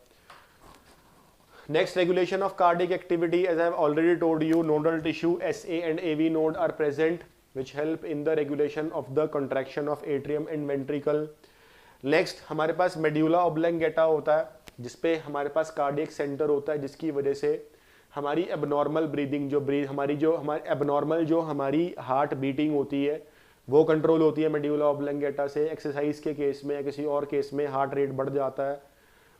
Next, regulation of cardiac activity. As I have already told you, nodal tissue SA and AV node are present which help in the regulation of the contraction of atrium and ventricle. Next, हमारे पास medulla oblongata होता है जिसपे हमारे पास cardiac center होता है जिसकी वजह से हमारी abnormal breathing जो हमारी heart beating होती है वो कंट्रोल होती है medulla oblongata से। एक्सरसाइज के केस में या किसी और केस में हार्ट रेट बढ़ जाता है,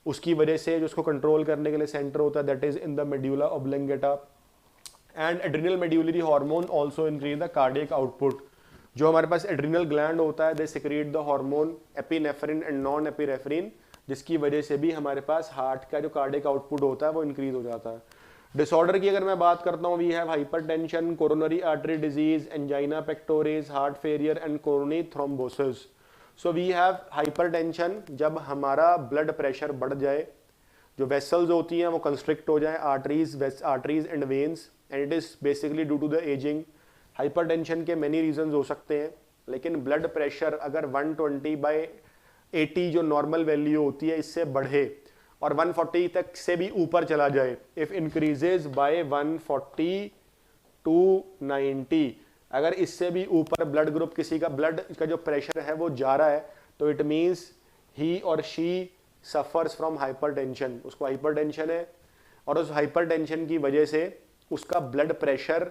उसकी वजह से जो उसको कंट्रोल करने के लिए सेंटर होता है that is in the medulla oblongata. And adrenal medullary hormone also increase the cardiac output. जो हमारे पास एड्रिनल ग्लैंड होता है they secrete the hormone epinephrine and non epinephrine, जिसकी वजह से भी हमारे पास हार्ट का जो कार्डियक आउटपुट होता है वो इंक्रीज हो जाता है। डिसऑर्डर की अगर मैं बात करता हूँ we have hypertension, coronary artery disease, angina pectoris, heart failure and coronary thrombosis. So we have hypertension जब हमारा ब्लड प्रेशर बढ़ जाए, जो वेसल्स होती हैं वो कंस्ट्रिक्ट हो जाए, arteries and veins, and it is basically due to the ageing. Hypertension के मेनी रीजंस हो सकते हैं, लेकिन ब्लड प्रेशर अगर 120/80 जो नॉर्मल वैल्यू होती है इससे बढ़े और 140 तक से भी ऊपर चला जाए, इफ इंक्रीजेज बाय 140 to 90, अगर इससे भी ऊपर ब्लड ग्रुप किसी का ब्लड का जो प्रेशर है वो जा रहा है तो इट मीन्स ही और शी सफ़र्स फ्रॉम हाइपरटेंशन, उसको हाइपरटेंशन है और उस हाइपरटेंशन की वजह से उसका ब्लड प्रेशर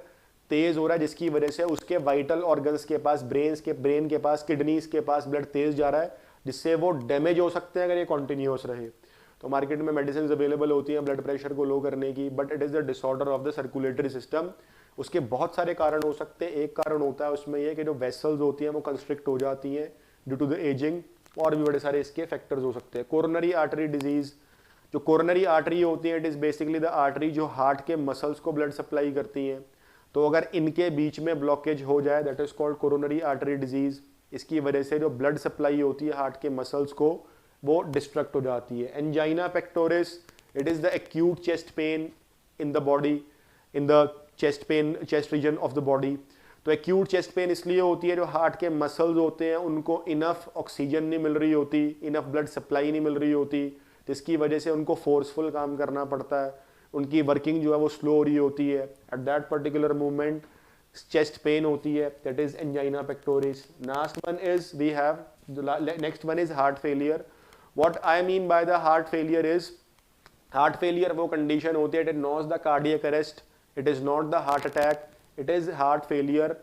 तेज हो रहा है, जिसकी वजह से उसके वाइटल ऑर्गन्स के पास, ब्रेन के पास, किडनीज के पास ब्लड तेज जा रहा है, जिससे वो डैमेज हो सकते हैं अगर ये कॉन्टिन्यूस रहे। तो मार्केट में मेडिसिन अवेलेबल होती हैं ब्लड प्रेशर को लो करने की, but it is the disorder of the circulatory system. उसके बहुत सारे कारण हो सकते हैं। एक कारण होता है उसमें ये कि जो वेसल्स होती हैं वो कंस्ट्रिक्ट हो जाती हैं ड्यू टू द एजिंग, और भी बड़े सारे इसके फैक्टर्स हो सकते हैं। कोरोनरी आर्टरी डिजीज, जो कोरोनरी आर्टरी होती है, it is basically the artery जो हार्ट के मसल्स को ब्लड सप्लाई करती हैं। तो अगर इनके बीच में ब्लॉकेज हो जाए, that is called coronary artery disease. इसकी वजह से जो ब्लड सप्लाई होती है हार्ट के मसल्स को, वो डिस्ट्रक्ट हो जाती है। Angina pectoris, it is the acute chest pain in the body, in the chest region of the body. तो एक्यूट चेस्ट पेन इसलिए होती है जो हार्ट के मसल्स होते हैं उनको इनफ ऑक्सीजन नहीं मिल रही होती, इनफ ब्लड सप्लाई नहीं मिल रही होती, जिसकी वजह से उनको फोर्सफुल काम करना पड़ता है, उनकी वर्किंग जो है वो स्लो हो रही होती है। At that particular moment chest pain होती है, that is angina pectoris. Next one is heart failure. What I mean by the heart failure is, heart failure वो कंडीशन होती है, it is not the cardiac arrest, it is not the heart attack, it is heart failure.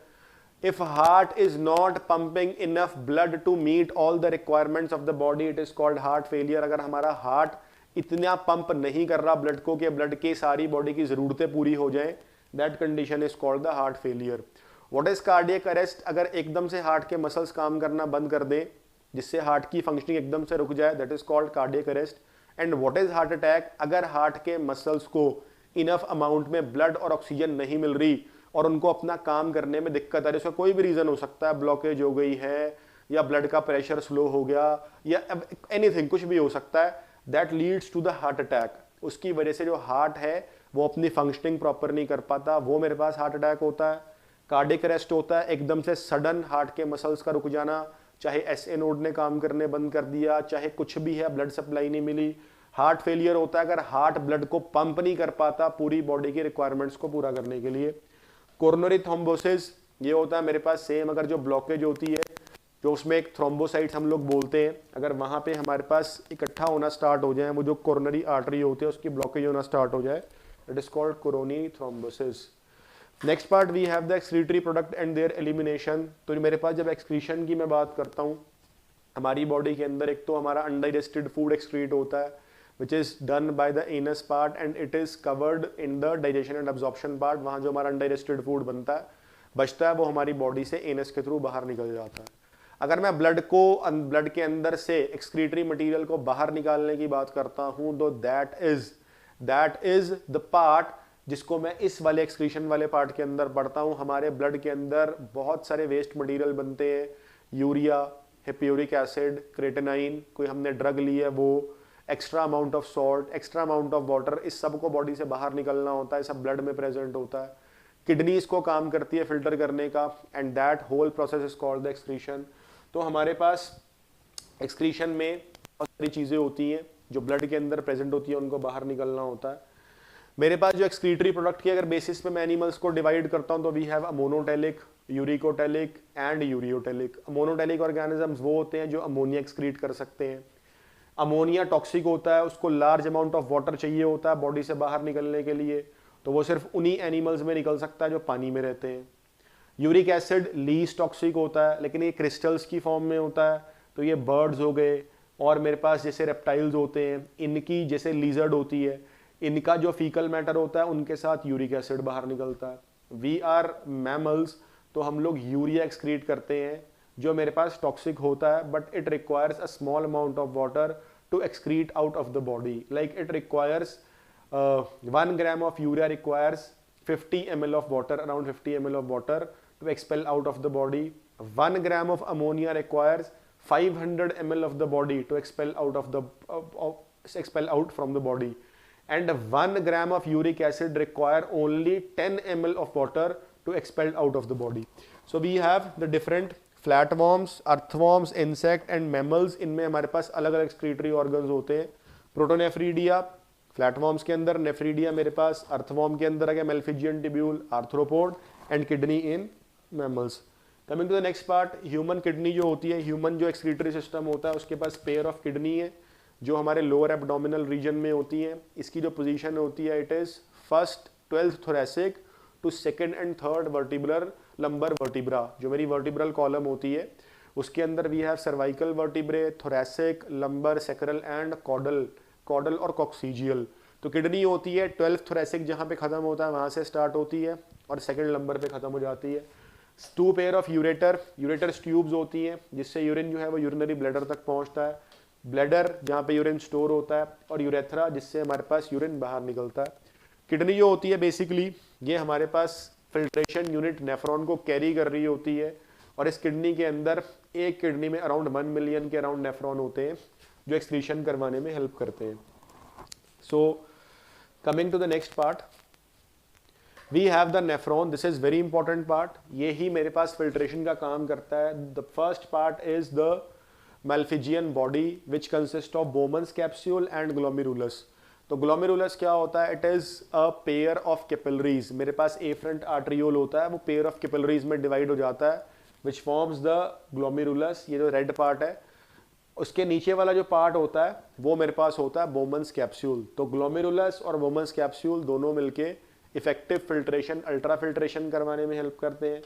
If heart is not pumping enough blood to meet all the requirements of the body, it is called heart failure. अगर हमारा हार्ट इतना पंप नहीं कर रहा ब्लड को कि ब्लड की सारी बॉडी की ज़रूरतें पूरी हो जाएं, that condition is called the heart failure. What is cardiac arrest? अगर एकदम से हार्ट के मसल्स काम करना बंद कर दें, जिससे हार्ट की फंक्शनिंग एकदम से रुक जाए, that is called cardiac arrest. And what is heart attack? अगर हार्ट के मसल्स को इनफ अमाउंट में ब्लड और ऑक्सीजन नहीं मिल रही और उनको अपना काम करने में दिक्कत आ रही है, उसका कोई भी रीज़न हो सकता है, ब्लॉकेज हो गई है या ब्लड का प्रेशर स्लो हो गया या एनीथिंग, कुछ भी हो सकता है, that leads to the heart attack. उसकी वजह से जो हार्ट है वो अपनी फंक्शनिंग प्रॉपर नहीं कर पाता, वो मेरे पास हार्ट अटैक होता है। कार्डियक अरेस्ट होता है एकदम से सडन हार्ट के मसल्स का रुक जाना, चाहे एसए नोड ने काम करने बंद कर दिया, चाहे कुछ भी है, ब्लड सप्लाई नहीं मिली। हार्ट फेलियर होता है अगर हार्ट ब्लड को पंप नहीं कर पाता पूरी बॉडी की रिक्वायरमेंट्स को पूरा करने के लिए। कोरोनरी थ्रोम्बोसिस, ये होता है मेरे पास सेम, अगर जो ब्लॉकेज होती है, जो उसमें एक थ्रोम्बोसाइट्स हम लोग बोलते हैं, अगर वहाँ पे हमारे पास इकट्ठा होना स्टार्ट हो जाए, वो जो कोरोनरी आर्टरी होती है उसकी ब्लॉकेज होना स्टार्ट हो जाए, it is called coronary thrombosis. Next part we have the excretory product and their elimination. तो मेरे पास जब एक्सक्रीशन की मैं बात करता हूँ, हमारी बॉडी के अंदर एक तो हमारा अनडाइजेस्टेड फूड एक्सक्रीट होता है, which is done by the anus part and it is covered in the digestion and absorption part। वहाँ जो हमारा undigested food बनता है, बचता है, वो हमारी बॉडी से एनस के थ्रू बाहर निकल जाता है। अगर मैं ब्लड के अंदर से एक्सक्रीटरी मटेरियल को बाहर निकालने की बात करता हूँ, तो दैट इज द पार्ट जिसको मैं इस वाले एक्सक्रीशन वाले पार्ट के अंदर पढ़ता हूँ। हमारे ब्लड के अंदर बहुत सारे वेस्ट मटेरियल बनते हैं, यूरिया, हिप्यूरिक एसिड, क्रेटेनाइन, कोई हमने ड्रग ली है वो, extra amount of salt, extra amount of water, इस सब को बॉडी से बाहर निकलना होता है, सब ब्लड में प्रेजेंट होता है। किडनी इसको काम करती है फिल्टर करने का, and that whole process is called the excretion. तो हमारे पास एक्सक्रीशन में बहुत सारी चीज़ें होती हैं जो ब्लड के अंदर प्रेजेंट होती है, उनको बाहर निकलना होता है। मेरे पास जो एक्सक्रीटरी प्रोडक्ट की अगर बेसिस पे मैं एनिमल्स को डिवाइड करता हूँ, तो we have ammonotelic, uricotelic and ureotelic. Ammonotelic organisms वो होते हैं जो अमोनिया एक्सक्रीट कर सकते हैं। अमोनिया टॉक्सिक होता है, उसको लार्ज अमाउंट ऑफ वाटर चाहिए होता है बॉडी से बाहर निकलने के लिए, तो वो सिर्फ उन्हीं एनिमल्स में निकल सकता है जो पानी में रहते हैं। यूरिक एसिड लीस्ट टॉक्सिक होता है, लेकिन ये क्रिस्टल्स की फॉर्म में होता है, तो ये बर्ड्स हो गए, और मेरे पास जैसे रेप्टाइल्स होते हैं, इनकी जैसे लीजर्ड होती है, इनका जो फीकल मैटर होता है उनके साथ यूरिक एसिड बाहर निकलता है। वी आर मैमल्स, तो हम लोग यूरिया एक्सक्रीट करते हैं जो मेरे पास टॉक्सिक होता है, but it requires a small amount of water to excrete out of the body. Like it requires 1 gram of urea requires 50 ml of water, around 50 ml of water to expel out of the body. 1 gram of ammonia requires 500 ml of the body to expel out from the body, and 1 gram of uric acid require only 10 ml of water to expel out of the body. So we have the different flatworms, earthworms, insect and mammals. इनमें हमारे पास अलग अलग excretory organs होते हैं। प्रोटोनेफ्रीडिया फ्लैटवॉर्म्स के अंदर, नेफ्रीडिया मेरे पास अर्थवॉर्म के अंदर आ गया, Malpighian tubule, arthropod and kidney in mammals. Coming to the next part, human kidney जो होती है, ह्यूमन जो एक्सक्रीटरी सिस्टम होता है उसके पास पेयर ऑफ किडनी है, जो हमारे लोअर एब्डोमिनल रीजन में होती हैं। इसकी जो पोजीशन होती है it is first 12th thoracic to second and third vertebral lumbar vertebra. जो मेरी वर्टिब्रल कॉलम होती है उसके अंदर we have cervical vertebrae, thoracic, lumbar, sacral and caudal और कॉक्सीजियल। तो किडनी होती है 12th थोरेसिक जहाँ पे ख़त्म होता है वहाँ से स्टार्ट होती है और सेकंड लंबर पे ख़त्म हो जाती है। 2 पेयर ऑफ यूरेटर ट्यूब्स होती हैं जिससे यूरिन जो है वो यूरिनरी ब्लैडर तक पहुँचता है। ब्लैडर जहाँ पे यूरिन स्टोर होता है और यूरेथ्रा जिससे हमारे पास यूरिन बाहर निकलता है। किडनी जो होती है बेसिकली ये हमारे पास फिल्ट्रेशन यूनिट नेफ्रॉन को कैरी कर रही होती है और इस किडनी के अंदर एक किडनी में अराउंड 1 मिलियन के अराउंड नेफ्रॉन होते हैं जो एक्सक्रीशन करवाने में हेल्प करते हैं। So coming to the next part, we have the nephron. This is very important part, ये ही मेरे पास फिल्ट्रेशन का काम करता है। The first part is the Malpighian body which consist of Bowman's capsule and glomerulus. तो ग्लोमेरुलस क्या होता है? It is a pair of capillaries. मेरे पास एफरंट आर्ट्रियोल होता है, वो पेयर ऑफ कैपिलरीज में डिवाइड हो जाता है विच फॉर्म्स द ग्लोमेरुलस। ये जो रेड पार्ट है उसके नीचे वाला जो पार्ट होता है वो मेरे पास होता है बोमन्स कैप्सूल। तो ग्लोमेरुलस और बोमन्स कैप्सूल दोनों मिलके इफेक्टिव फिल्ट्रेशन, अल्ट्रा फिल्ट्रेशन करवाने में हेल्प करते हैं।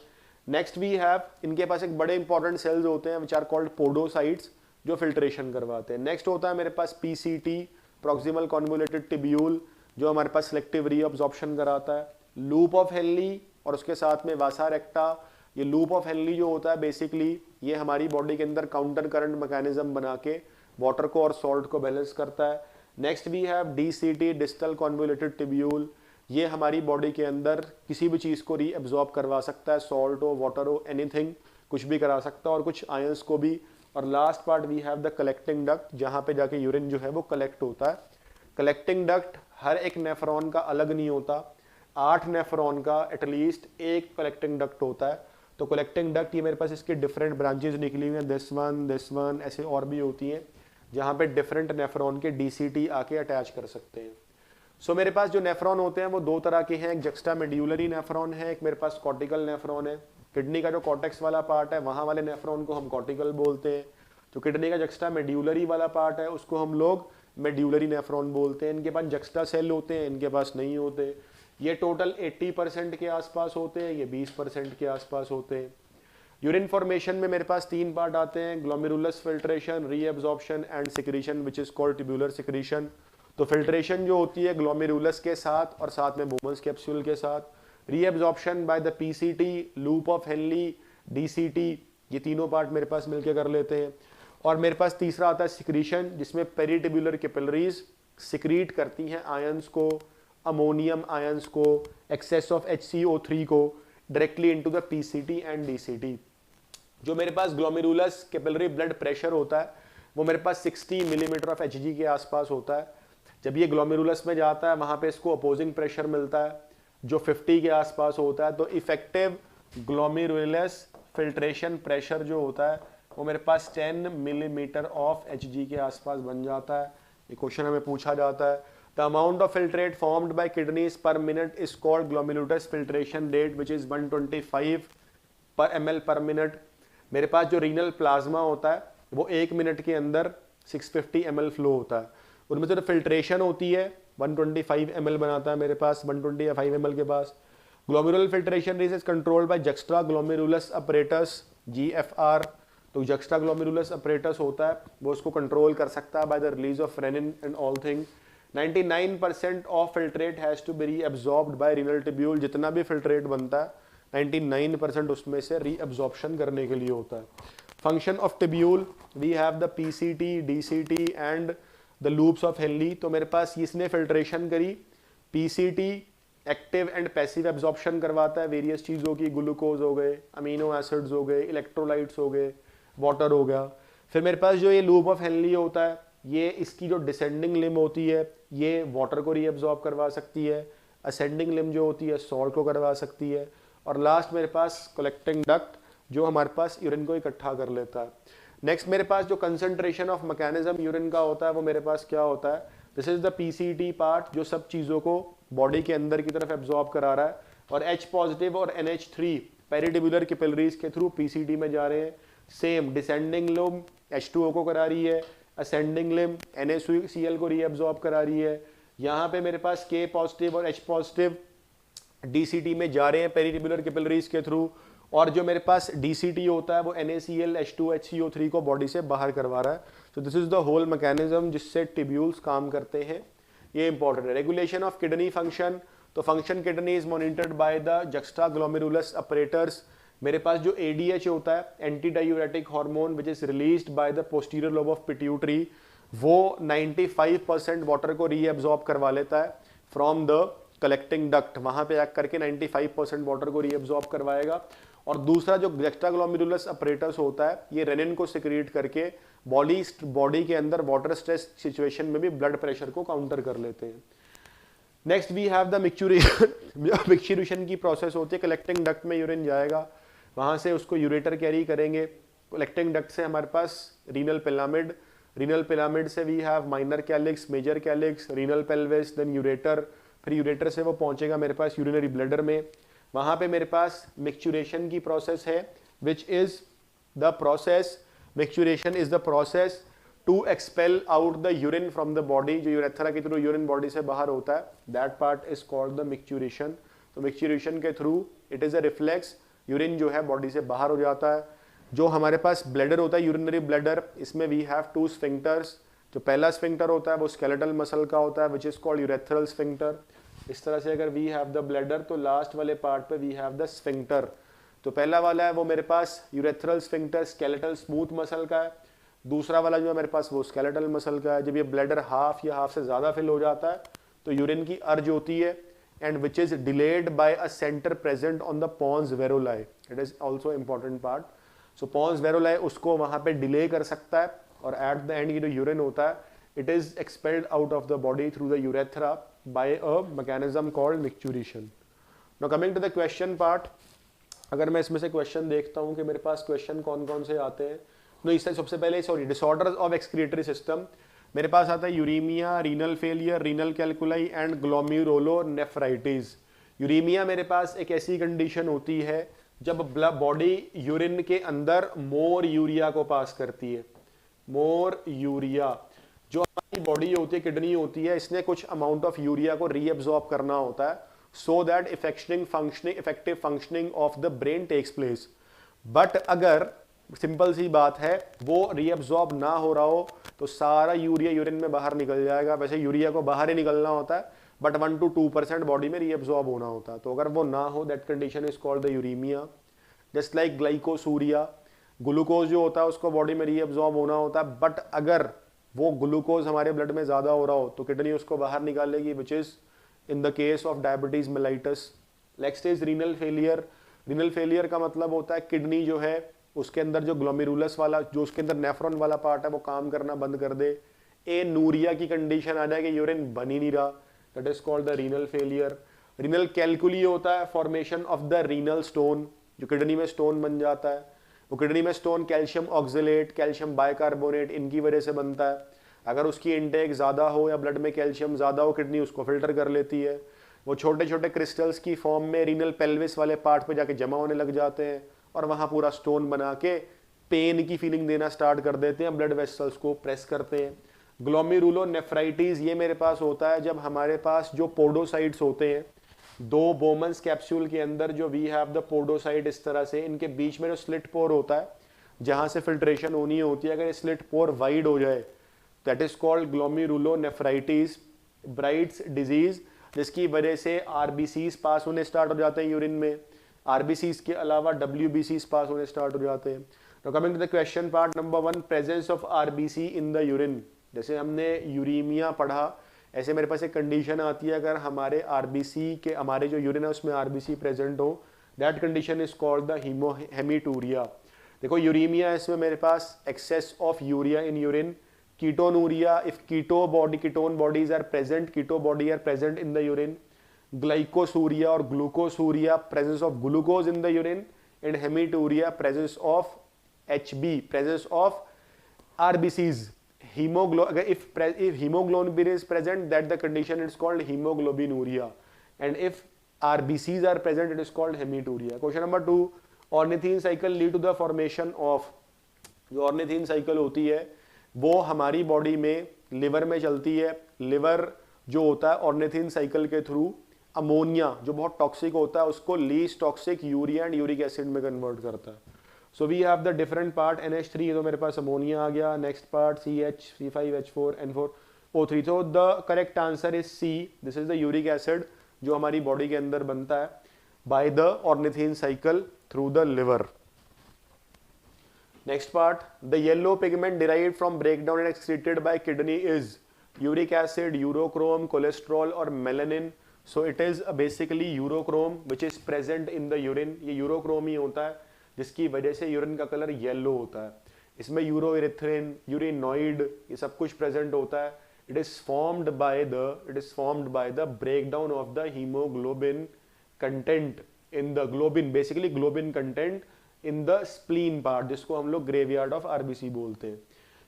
नेक्स्ट वी हैव, इनके पास एक बड़े इंपॉर्टेंट सेल्स होते हैं विच आर कॉल्ड पोडोसाइट्स जो फिल्ट्रेशन करवाते हैं। नेक्स्ट होता है मेरे पास पीसीटी, प्रॉक्सिमल कॉन्वोल्यूटेड टिब्यूल, जो हमारे पास सिलेक्टिव रीअब्जॉर्प्शन कराता है। लूप ऑफ हेनली और उसके साथ में वासा रेक्टा। ये लूप ऑफ हेनली जो होता है बेसिकली ये हमारी बॉडी के अंदर काउंटर करंट मैकेनिज्म बना के वाटर को और सॉल्ट को बैलेंस करता है। Next we have DCT, distal convoluted tubule. ये हमारी बॉडी के अंदर किसी भी चीज़ को रीअब्जॉर्ब करवा सकता है, सॉल्ट हो, वाटर हो, एनीथिंग, कुछ भी करा सकता है और कुछ आयंस को भी। और last part we have the collecting duct, जहाँ पे जाके यूरिन जो है वो कलेक्ट होता है। कलेक्टिंग डक्ट हर एक नेफ्रॉन का अलग नहीं होता, 8 नेफ्रॉन का एटलीस्ट एक कलेक्टिंग डक्ट होता है। तो कलेक्टिंग डक्ट ये मेरे पास इसके डिफरेंट ब्रांचेज निकली हुई हैं, दिस वन, ऐसे और भी होती हैं जहाँ पे डिफरेंट नेफ्रॉन के डीसीटी आके अटैच कर सकते हैं। सो मेरे पास जो नेफ्रॉन होते हैं वो 2 तरह के हैं, एक जक्स्टा मेड्यूलरी नेफ्रॉन है, एक मेरे पास कॉर्टिकल नेफ्रॉन है। किडनी का जो कॉर्टेक्स वाला पार्ट है वहाँ वाले नेफ्रॉन को हम कॉर्टिकल बोलते हैं। जो किडनी का जक्स्टा मेड्यूलरी वाला पार्ट है उसको हम लोग मेड्यूलरी नेफ्रॉन बोलते हैं। इनके पास जक्स्टा सेल होते हैं, इनके पास नहीं होते। ये टोटल 80% के आसपास होते हैं, ये 20% के आसपास होते हैं। यूरिन फॉर्मेशन में मेरे पास 3 पार्ट आते हैं, glomerulus filtration, reabsorption and secretion which is called tubular secretion. तो फिल्ट्रेशन जो होती है ग्लोमेरुलस के साथ और साथ में बोमन्स कैप्सूल के साथ। Reabsorption by the PCT, loop of Henley, DCT, ये तीनों पार्ट मेरे पास मिलके कर लेते हैं। और मेरे पास तीसरा आता है सिक्रीशन, जिसमें पेरिटिब्यूलर कैपिलरीज सिक्रीट करती हैं आयंस को, अमोनियम आयंस को, एक्सेस ऑफ HCO3 को directly into the PCT and DCT. जो मेरे पास ग्लोमेरुलस कैपिलरी ब्लड प्रेशर होता है वो मेरे पास 60 मिलीमीटर ऑफ Hg के आसपास होता है। जब ये ग्लोमेरुलस में जाता है वहाँ पे इसको अपोजिंग प्रेशर मिलता है जो 50 के आसपास होता है। तो इफेक्टिव ग्लोमेरुलस फिल्ट्रेशन प्रेशर जो होता है वो मेरे पास 10 मिलीमीटर ऑफ Hg के आसपास बन जाता है। ये क्वेश्चन हमें पूछा जाता है। The amount of filtrate formed by kidneys पर minute is called glomerulus filtration rate which is 125 पर ml पर मिनट। मेरे पास जो रीनल प्लाज्मा होता है वो 1 मिनट के अंदर 650 ml फ्लो होता है। उनमें से जो फिल्ट्रेशन होती है 125 ml बनाता है मेरे पास, 125 ml के पास। Glomerular filtration rate is controlled by juxta glomerulus apparatus, GFR। तो जक्स्ट्रा ग्लोमेरुलस अपरेटस होता है वो उसको कंट्रोल कर सकता है by the release of renin and all thing. 99% of filtrate has to be reabsorbed by renal tubule. जितना भी फिल्ट्रेट बनता है 99% उसमें से रीअब्जॉर्प्शन करने के लिए होता है। Function of tubule, we have the PCT, DCT and the loops of Henle. तो मेरे पास इसने फिल्ट्रेशन करी, PCT active and passive absorption करवाता है वेरियस चीज़ों की, ग्लूकोज हो गए, अमीनो एसिड्स हो गए, इलेक्ट्रोलाइट्स हो गए, वाटर हो गया। फिर मेरे पास जो ये लूप ऑफ हेनली होता है ये इसकी जो डिसेंडिंग लिम होती है ये वाटर को रीअब्जॉर्ब करवा सकती है, असेंडिंग लिम जो होती है सॉल्ट को करवा सकती है, और लास्ट मेरे पास कलेक्टिंग डक्ट जो हमारे पास यूरिन को इकट्ठा कर लेता है। नेक्स्ट मेरे पास जो कंसंट्रेशन ऑफ मैकेनिज्म यूरिन का होता है वो मेरे पास क्या होता है, this is the PCT part जो सब चीज़ों को बॉडी के अंदर की तरफ एब्जॉर्ब करा रहा है, और H पॉजिटिव और NH3 पेरिटिब्यूलर कैपिलरीज के थ्रू पीसीटी में जा रहे हैं। सेम डिसेंडिंग लूम H2O को करा रही है, असेंडिंग लिम्ब NaCl को रीअब्जॉर्ब करा रही है। यहाँ पे मेरे पास K पॉजिटिव और H पॉजिटिव DCT में जा रहे हैं पेरिट्यूबुलर कैपिलरीज के थ्रू, और जो मेरे पास DCT होता है वो NaCl H2 HCO3 को बॉडी से बाहर करवा रहा है। तो this is the whole mechanism जिससे टिब्यूल्स काम करते हैं, ये इंपॉर्टेंट है। रेगुलेशन ऑफ किडनी फंक्शन, तो function kidney is monitored by the juxtaglomerulus apparatus. मेरे पास जो ADH होता है anti diuretic hormone which is released by the posterior lobe of pituitary, वो 95% वाटर को रीअब्जॉर्ब करवा लेता है फ्रॉम द कलेक्टिंग डक्ट, वहां पे एक्ट करके 95% वाटर को रीअब्जॉर्ब करवाएगा। और दूसरा जो जक्स्टाग्लोमेरुलस अपरेटर्स होता है ये रेनिन को सिक्रीट करके बॉडी के अंदर वाटर स्ट्रेस सिचुएशन में भी ब्लड प्रेशर को काउंटर कर लेते हैं। Next we have the micturition की प्रोसेस होती है। कलेक्टिंग डक्ट में यूरिन जाएगा, वहां से उसको यूरेटर कैरी करेंगे। कलेक्टिंग डक्ट से हमारे पास रीनल पिरामिड से we have minor calyx, major calyx, renal pelvis, then ureter, फिर यूरेटर से वो पहुंचेगा मेरे पास यूरिनरी ब्लैडर में। वहां पे मेरे पास मिक्चुरेशन की प्रोसेस है which is the process, micturition is the process to expel out the urine from the body, जो यूरेथ्रा के थ्रू यूरिन बॉडी से बाहर होता है, that part is called the micturition. तो मिक्चुरेशन के through it is a reflex, urine जो है बॉडी से बाहर हो जाता है। जो हमारे पास ब्लैडर होता है यूरिनरी ब्लैडर, इसमें वी हैव टू स्फिंक्टर्स। जो पहला स्फिंक्टर होता है वो स्केलेटल मसल का होता है which is called urethral sphincter. इस तरह से अगर वी हैव द ब्लैडर तो लास्ट वाले पार्ट पे वी हैव द स्फिंक्टर। तो पहला वाला है वो मेरे पास urethral sphincter skeletal smooth muscle का है, दूसरा वाला जो है मेरे पास वो स्केलेटल मसल का है। जब ये ब्लैडर हाफ या हाफ से ज्यादा फिल हो जाता है तो यूरिन की अर्ज होती है and which is delayed by a centre present on the pons varolii, it is also important part. So pons varolii उसको वहां पे डिले कर सकता है और एट द एंड ये जो यूरिन होता है it is expelled out of the body through the urethra by a mechanism called micturition. Now coming to the question part, अगर मैं इसमें से क्वेश्चन देखता हूं कि मेरे पास क्वेश्चन कौन कौन से आते हैं, तो इससे सबसे पहले डिसऑर्डर्स ऑफ एक्सक्रीटरी सिस्टम मेरे पास आता है uraemia, renal failure, renal calculi and glomerulonephritis. Uraemia मेरे पास एक ऐसी कंडीशन होती है जब बॉडी यूरिन के अंदर मोर यूरिया को पास करती है। मोर यूरिया, जो हमारी बॉडी होती है, किडनी होती है, इसने कुछ अमाउंट ऑफ यूरिया को रीअब्सॉर्ब करना होता है so that effective functioning of the brain takes place. But अगर सिंपल सी बात है वो रीअब्सॉर्ब ना हो रहा हो तो सारा यूरिया यूरिन में बाहर निकल जाएगा। वैसे यूरिया को बाहर ही निकलना होता है बट 1 to 2% बॉडी में रीअब्सॉर्ब होना होता है। तो अगर वो ना हो that condition is called the uraemia. Just like glycosuria, glucose जो होता है उसको बॉडी में रीअब्सॉर्ब होना होता है बट अगर वो ग्लूकोज हमारे ब्लड में ज्यादा हो रहा हो तो किडनी उसको बाहर निकालेगी which is in the case of diabetes mellitus. Next is renal failure. Renal failure का मतलब होता है किडनी जो है उसके अंदर जो ग्लोमेरुलस वाला, जो उसके अंदर नेफ्रॉन वाला पार्ट है वो काम करना बंद कर दे। एनूरिया की कंडीशन आ जाए कि यूरिन बन ही नहीं रहा, that is called the renal failure. Renal calculi होता है formation of the renal stone, जो किडनी में स्टोन बन जाता है। वो किडनी में stone calcium oxalate, calcium bicarbonate इनकी वजह से बनता है। अगर उसकी इंटेक ज़्यादा हो या ब्लड में कैल्शियम ज़्यादा हो किडनी उसको फिल्टर कर लेती है। वो छोटे छोटे क्रिस्टल्स की फॉर्म में रीनल पेल्विस वाले पार्ट पे जाके जमा होने लग जाते हैं और वहाँ पूरा स्टोन बना के पेन की फीलिंग देना स्टार्ट कर देते हैं, ब्लड वेसल्स को प्रेस करते हैं। ग्लोमेरुलोनेफ्राइटिस ये मेरे पास होता है जब हमारे पास जो पोडोसाइट्स होते हैं, दो बोमन्स कैप्सूल के अंदर जो वी हैव द पोडोसाइट, इस तरह से इनके बीच में जो स्लिट पोर होता है जहां से फिल्ट्रेशन होनी होती है, अगर स्लिट पोर वाइड हो जाए that is called glomerulonephritis, brides disease, जिसकी वजह से आरबीसीज पास होने स्टार्ट हो जाते हैं यूरिन में। आरबीसीज के अलावा डब्ल्यूबीसीज पास होने स्टार्ट हो जाते हैं। तो coming to the question part number 1, presence of RBC in the urine. जैसे हमने यूरीमिया पढ़ा, ऐसे मेरे पास एक कंडीशन आती है अगर हमारे आरबीसी के, हमारे जो यूरिन है उसमें आरबीसी प्रेजेंट हो, that condition is called the haematuria. देखो यूरीमिया, इसमें मेरे पास excess of urea in urine. Ketonuria, if ketone bodies are present, keto body are present in the urine. Glycosuria और glucosuria, presence of glucose in the urine. And haematuria, presence of HB, presence of RBCs. If hemoglobin is present, that the condition is called hemoglobinuria, and if RBCs are present, it is called hematuria. Question number 2, ornithine cycle lead to the formation of, जो ornithine cycle होती है वो हमारी बॉडी में लिवर में चलती है। लिवर जो होता है ऑर्निथिन साइकिल के थ्रू अमोनिया जो बहुत टॉक्सिक होता है उसको least toxic urea and uric acid में कन्वर्ट करता है। So we have the different part NH3, तो मेरे पास अमोनिया आ गया। Next part CH, C5H4, N4, O3। तो the correct answer is C, this is the uric acid जो हमारी बॉडी के अंदर बनता है by the ornithine cycle through the liver. Next part, the yellow pigment derived from breakdown and excreted by kidney is uric acid, urochrome, cholesterol or melanin. So it is basically urochrome which is present in the urine. ये urochrome ही होता है जिसकी वजह से यूरिन का कलर येलो होता है। इसमें यूरोइरिथ्रिन, यूरिनॉइड ये सब कुछ प्रेजेंट होता है। It is formed by the breakdown of the hemoglobin content in the globin, basically globin content in the spleen part, जिसको हम लोग ग्रेवयार्ड ऑफ आरबीसी बोलते हैं।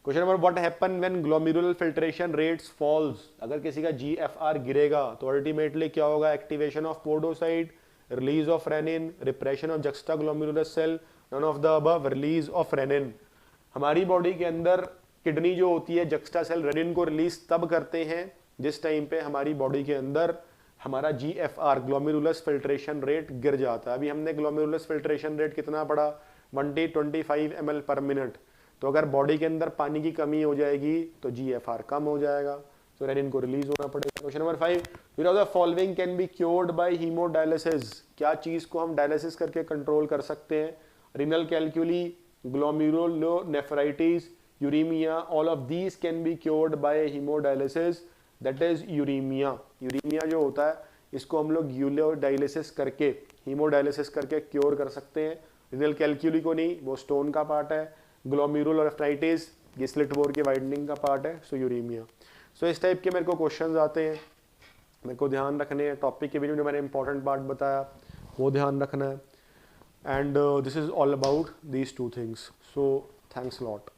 Question number, what happen when glomerular filtration rates falls? अगर किसी का GFR गिरेगा तो अल्टीमेटली क्या होगा? Activation of podocyte, release of renin, repression of juxtaglomerular cell, none of the above, release of renin. हमारी बॉडी के अंदर किडनी जो होती है जक्स्टा सेल रेनिन को रिलीज तब करते हैं जिस टाइम पे हमारी बॉडी के अंदर हमारा GFR ग्लोमेरुलस फिल्ट्रेशन रेट गिर जाता है। अभी हमने ग्लोमेरुलस फिल्ट्रेशन रेट कितना पढ़ा? 125 ml पर मिनट। तो अगर बॉडी के अंदर पानी की कमी हो जाएगी तो GFR कम हो जाएगा, तो रेनिन को रिलीज होना पड़ेगा। Question number 5, which of the following can be cured by haemodialysis? क्या चीज को हम डायलिसिस करके कंट्रोल कर सकते हैं? Renal calculi, glomerulonephritis, uraemia, all of these can be cured by haemodialysis, that is uraemia. Uraemia जो होता है इसको हम लोग यूरियोडायलिसिस करके, हीमोडायलिसिस करके क्योर कर सकते हैं। रीनल कैलक्यूली को नहीं, वो स्टोन का पार्ट है। ग्लोमेरुलोनेफ्राइटिस ये स्लिट बोर के वाइडनिंग का पार्ट है। सो यूरीमिया। सो इस टाइप के मेरे को क्वेश्चंस आते हैं, मेरे को ध्यान रखने हैं। टॉपिक के बीच में जो मैंने इंपॉर्टेंट पार्ट बताया वो ध्यान रखना है। And this is all about these 2 things. So thanks lot.